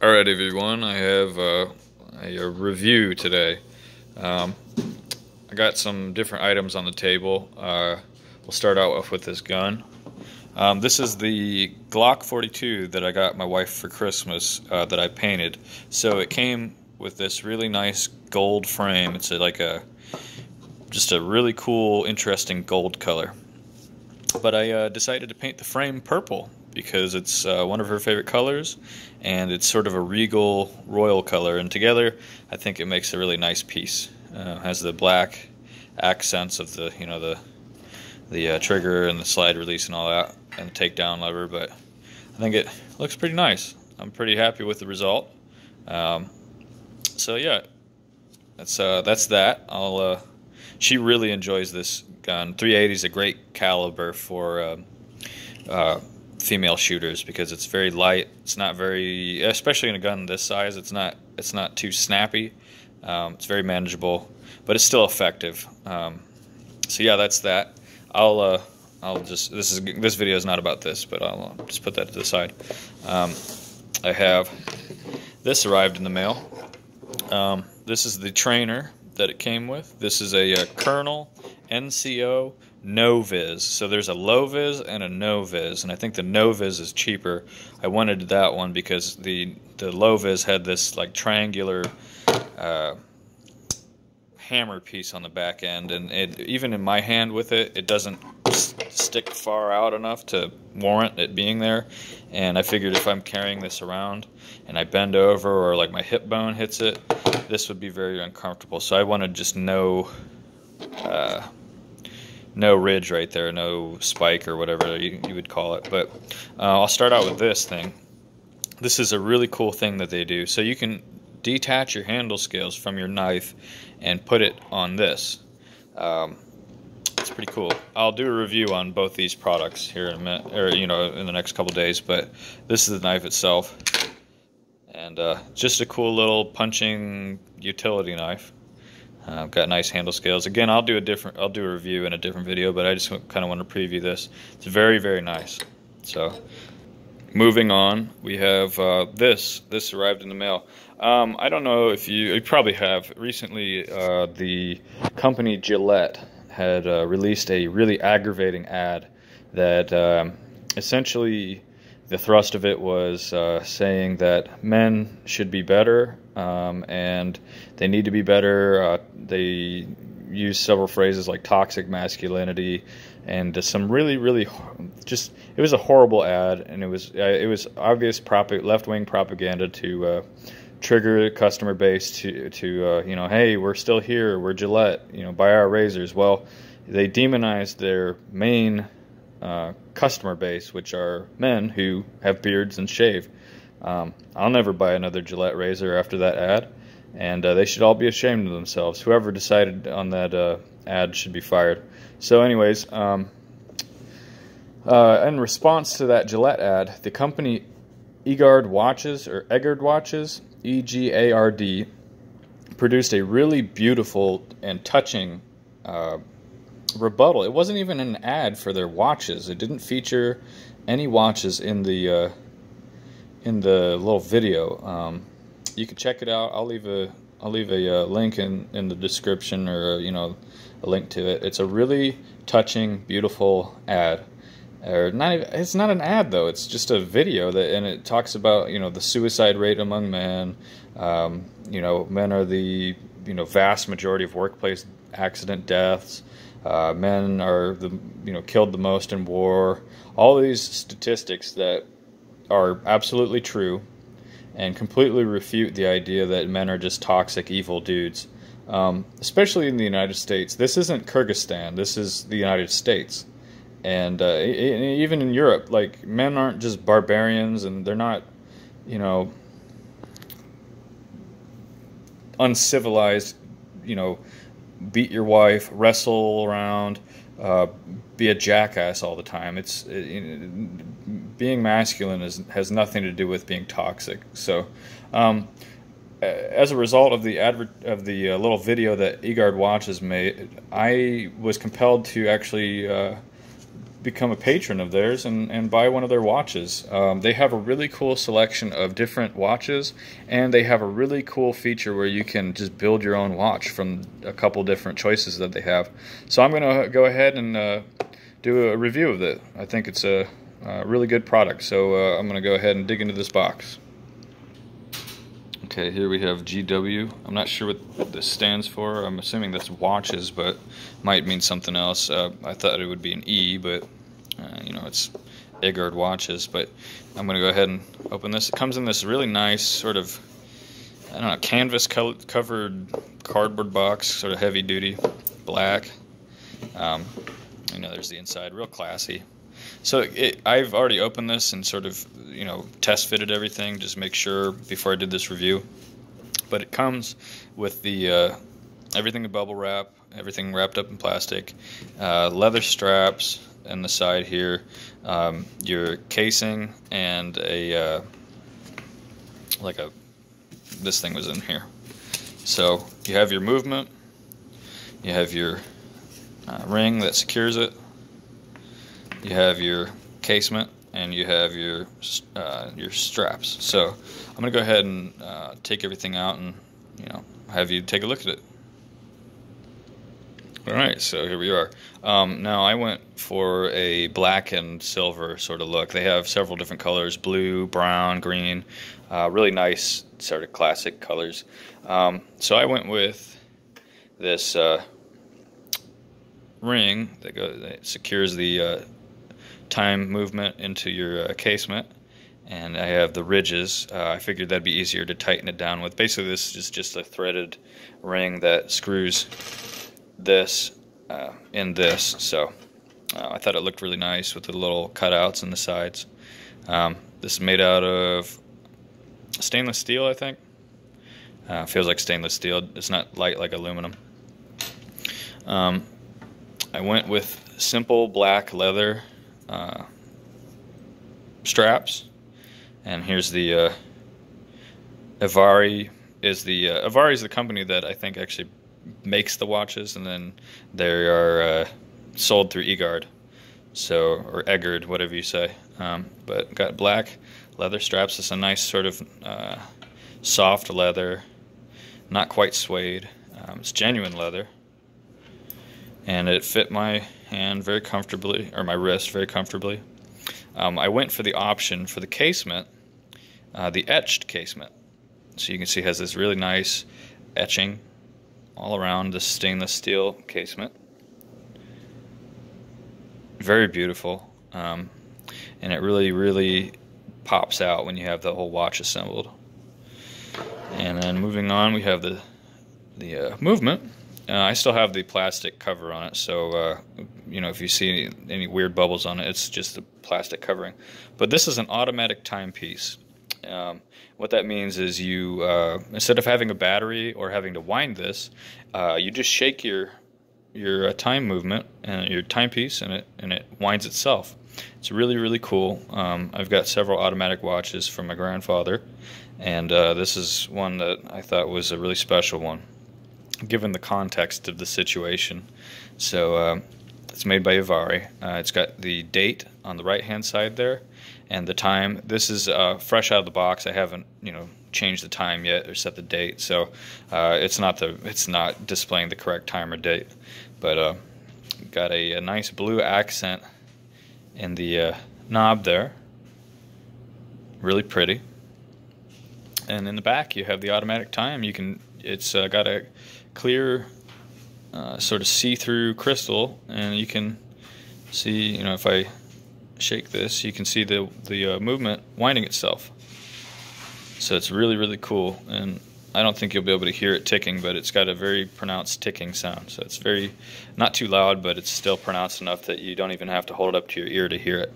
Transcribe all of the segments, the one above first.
Alright everyone, I have a review today. I got some different items on the table. We'll start out with this gun. This is the Glock 42 that I got my wife for Christmas that I painted. So it came with this really nice gold frame. It's just a really cool, interesting gold color. But I decided to paint the frame purple because it's one of her favorite colors, and it's sort of a regal royal color, and together I think it makes a really nice piece. Has the black accents of the trigger and the slide release and all that, and the takedown lever, but I think it looks pretty nice. I'm pretty happy with the result. So yeah, that's that. She really enjoys this gun. 380 is a great caliber for female shooters because it's very light. It's not very, especially in a gun this size, it's not too snappy. It's very manageable, but it's still effective. So yeah, that's that. This video is not about this, but I'll just put that to the side. I have this arrived in the mail. This is the trainer that it came with. This is a Colonel NCO no-vis. So there's a low-vis and a no-vis, and I think the no-vis is cheaper. I wanted that one because the low-vis had this like triangular hammer piece on the back end, and even in my hand with it, it doesn't stick far out enough to warrant it being there. And I figured if I'm carrying this around and I bend over or like my hip bone hits it, this would be very uncomfortable. So I wanted just no ridge right there, no spike or whatever you would call it. But I'll start out with this thing. This is a really cool thing that they do. So you can detach your handle scales from your knife and put it on this. It's pretty cool. I'll do a review on both these products here in a minute, or in the next couple days. But this is the knife itself, and just a cool little punching utility knife. Got nice handle scales. Again, I'll do a review in a different video, but I just kind of want to preview this. It's very, very nice. So, moving on, we have this. This arrived in the mail. I don't know if you probably have. Recently, the company Gillette had released a really aggravating ad that essentially the thrust of it was saying that men should be better, and they need to be better. They used several phrases like toxic masculinity, and some really, really just, it was a horrible ad, and it was obvious left-wing propaganda to trigger customer base to hey, we're still here, we're Gillette, buy our razors. Well, they demonized their main customer base, which are men who have beards and shave. I'll never buy another Gillette razor after that ad, and they should all be ashamed of themselves. Whoever decided on that ad should be fired. So anyways, in response to that Gillette ad, the company Egard Watches, or Egard Watches, E-G-A-R-D, produced a really beautiful and touching rebuttal. It wasn't even an ad for their watches. It didn't feature any watches in the little video. You can check it out. I'll leave a link in the description, or a link to it. It's a really touching, beautiful ad. Or not even, it's not an ad though. It's just a video and it talks about the suicide rate among men. Men are the vast majority of workplace accident deaths. Men are killed the most in war. All these statistics that are absolutely true and completely refute the idea that men are just toxic, evil dudes. Especially in the United States. This isn't Kyrgyzstan. This is the United States. And even in Europe, like, men aren't just barbarians, and they're not, uncivilized, beat your wife, wrestle around, be a jackass all the time. Being masculine has nothing to do with being toxic. So, as a result of the little video that Egard Watches made, I was compelled to actually become a patron of theirs and buy one of their watches. They have a really cool selection of different watches, and they have a really cool feature where you can just build your own watch from a couple different choices that they have. So I'm going to go ahead and do a review of it. I think it's a really good product, so I'm going to go ahead and dig into this box. Okay, here we have GW. I'm not sure what this stands for. I'm assuming that's watches, but might mean something else. I thought it would be an E, but you know, it's Egard Watches. But I'm going to go ahead and open this. It comes in this really nice sort of, I don't know, canvas covered cardboard box, sort of heavy duty, black. You know, there's the inside, real classy. So I've already opened this and sort of, you know, test fitted everything, just make sure before I did this review. But it comes with the everything in bubble wrap, everything wrapped up in plastic, leather straps on the side here, your casing, and a this thing was in here. So you have your movement, you have your ring that secures it, you have your casement, and you have your straps. So I'm going to go ahead and take everything out and, you know, have you take a look at it. Alright, so here we are. Now I went for a black and silver sort of look. They have several different colors, blue, brown, green, really nice sort of classic colors. So I went with this ring that secures the time movement into your casement, and I have the ridges. I figured that'd be easier to tighten it down with. Basically, this is just a threaded ring that screws this in this, so I thought it looked really nice with the little cutouts in the sides. This is made out of stainless steel, I think. Feels like stainless steel. It's not light like aluminum. I went with simple black leather straps, and here's the Avari is the company that I think actually makes the watches, and then they are sold through Egard, so, or Egard, whatever you say. But got black leather straps. It's a nice sort of soft leather, not quite suede. It's genuine leather, and it fit my hand very comfortably, or my wrist very comfortably. I went for the option for the casement, the etched casement. So you can see it has this really nice etching all around the stainless steel casement. Very beautiful, and it really pops out when you have the whole watch assembled. And then moving on, we have the movement. I still have the plastic cover on it, so you know, if you see any weird bubbles on it, it's just the plastic covering. But this is an automatic timepiece. What that means is you, instead of having a battery or having to wind this, you just shake your time movement and your timepiece, and it winds itself. It's really cool. I've got several automatic watches from my grandfather, and this is one that I thought was a really special one, given the context of the situation. So it's made by Avari. It's got the date on the right hand side there, and the time. This is fresh out of the box. I haven't, you know, changed the time yet or set the date, so it's not displaying the correct time or date. But got a nice blue accent in the knob there, really pretty. And in the back you have the automatic time. It's got a clear sort of see-through crystal, and you can see, you know, if I shake this, you can see the movement winding itself. So it's really cool, and I don't think you'll be able to hear it ticking, but it's got a very pronounced ticking sound. So it's not too loud, but it's still pronounced enough that you don't even have to hold it up to your ear to hear it.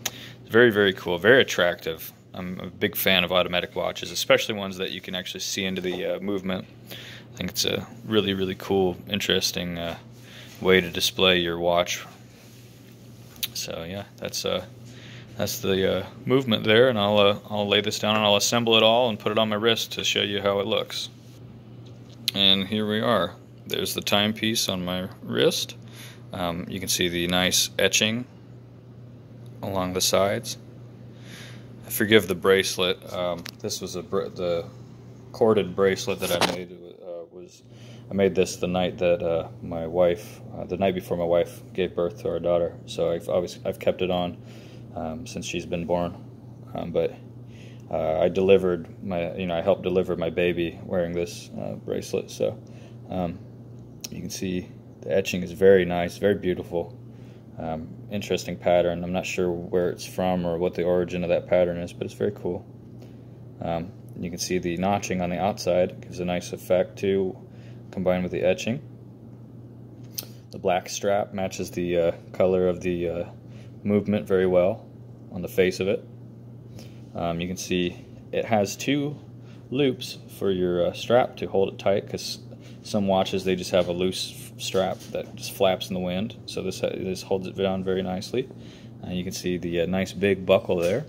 It's very cool, very attractive. I'm a big fan of automatic watches, especially ones that you can actually see into the movement. I think it's a really cool, interesting way to display your watch. So yeah, that's the movement there, and I'll lay this down and I'll assemble it all and put it on my wrist to show you how it looks. And here we are. There's the timepiece on my wrist. You can see the nice etching along the sides. Forgive the bracelet. This was the corded bracelet that I made. I made this the night that my wife, the night before my wife gave birth to our daughter. So I've kept it on since she's been born. But I delivered I helped deliver my baby wearing this bracelet. So you can see the etching is very nice, very beautiful. Interesting pattern. I'm not sure where it's from or what the origin of that pattern is, but it's very cool. You can see the notching on the outside gives a nice effect too, combined with the etching. The black strap matches the color of the movement very well on the face of it. You can see it has two loops for your strap to hold it tight, because some watches, they just have a loose strap that just flaps in the wind. So this holds it down very nicely. You can see the nice big buckle there.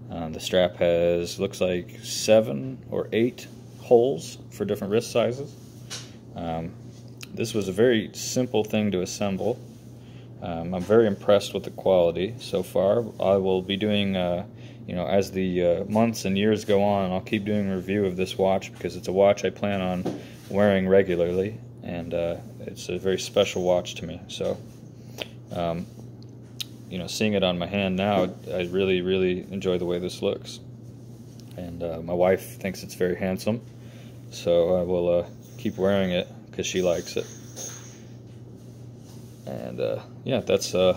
The strap looks like 7 or 8 holes for different wrist sizes. This was a very simple thing to assemble. I'm very impressed with the quality so far. I will be doing, as the months and years go on, I'll keep doing a review of this watch, because it's a watch I plan on wearing regularly, and it's a very special watch to me. So, seeing it on my hand now, I really, really enjoy the way this looks. And my wife thinks it's very handsome, so I will keep wearing it because she likes it. And yeah, that's the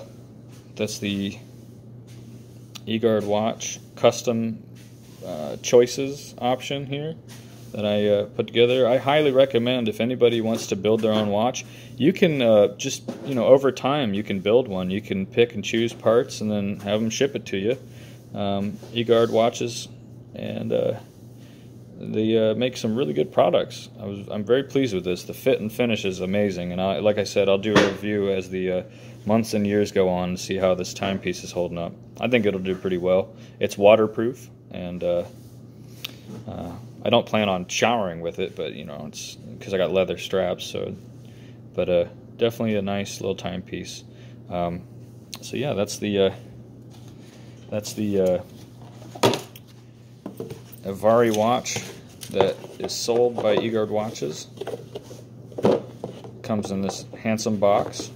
Egard watch custom choices option here that I put together. I highly recommend, if anybody wants to build their own watch, you can just, over time you can build one. You can pick and choose parts and then have them ship it to you. Egard Watches, and they make some really good products. I'm very pleased with this. The fit and finish is amazing, and like I said, I'll do a review as the months and years go on to see how this timepiece is holding up. I think it'll do pretty well. It's waterproof, and I don't plan on showering with it, but it's because I got leather straps. So, but definitely a nice little timepiece. So yeah, that's the Avari watch that is sold by Egard Watches. Comes in this handsome box,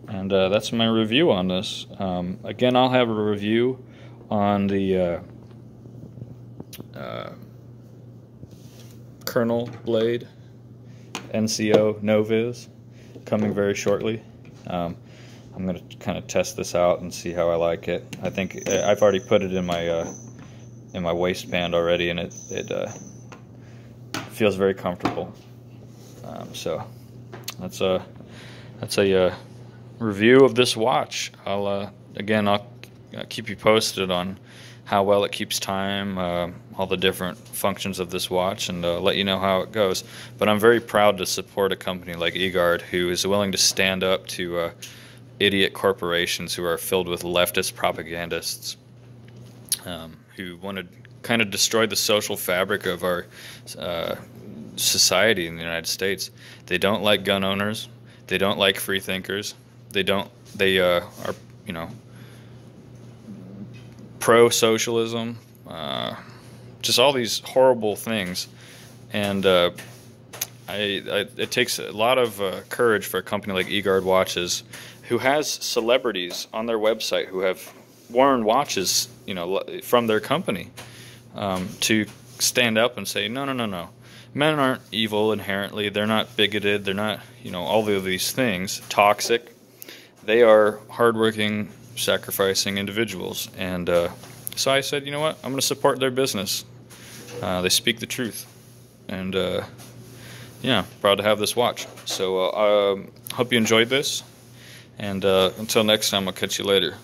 and that's my review on this. Again, I'll have a review on the Colonel Blade NCO Noviz coming very shortly. I'm going to kind of test this out and see how I like it. I think I've already put it in my waistband already, and it feels very comfortable. So that's a review of this watch. I'll keep you posted on how well it keeps time, all the different functions of this watch, and let you know how it goes. But I'm very proud to support a company like Egard, who is willing to stand up to idiot corporations who are filled with leftist propagandists, who want to kind of destroy the social fabric of our society in the United States. They don't like gun owners. They don't like free thinkers. They are pro-socialism, just all these horrible things. And it takes a lot of courage for a company like Egard Watches, who has celebrities on their website who have worn watches, from their company, to stand up and say, no. Men aren't evil inherently. They're not bigoted. They're not, all of these things, toxic. They are hardworking, sacrificing individuals. And so I said, you know what? I'm going to support their business. They speak the truth. And yeah, proud to have this watch. So hope you enjoyed this. And until next time, I'll catch you later.